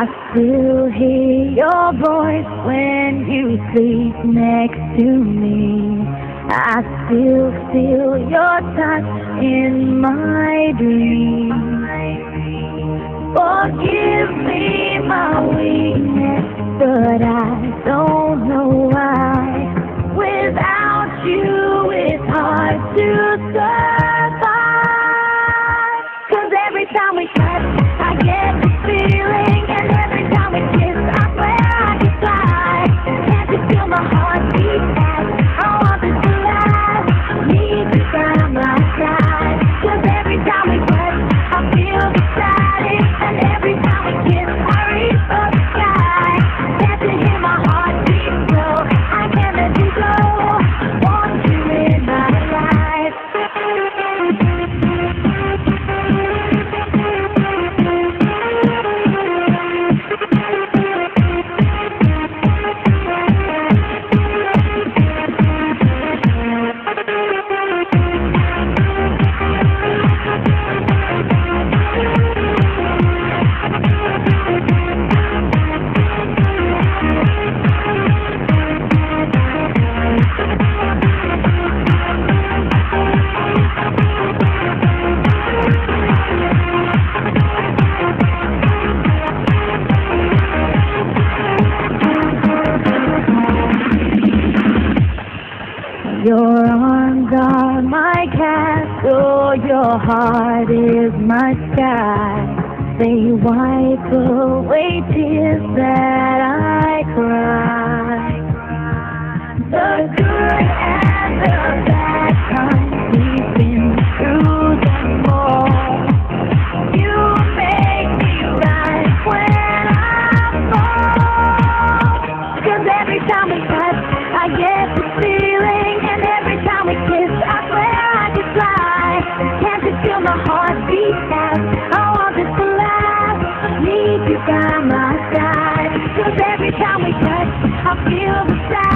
I still hear your voice when you sleep next to me. I still feel your touch in my dreams. Forgive me my weakness, but I don't know why. Without you, it's hard to survive. 'Cause every time we touch, I get the feeling, and every time we kiss, I swear I can fly. Can't you feel my heartbeat fast? I want this to last. Need you by my side. 'Cause every time we touch, I feel the static, and every time we kiss, I reach for the sky. Can't you hear my heartbeat slow? I can't let you go. Want you in my life. Your arms are my castle, your heart is my sky. They wipe away tears that I cry. The good and the bad times, we've been through them all. You make me rise when I fall. 'Cause every time we touch, I get the feeling, and every time we kiss, I swear I can fly. Can't you feel my heartbeat fast? I want this to last. Need you by my side. 'Cause every time we touch, I feel the side.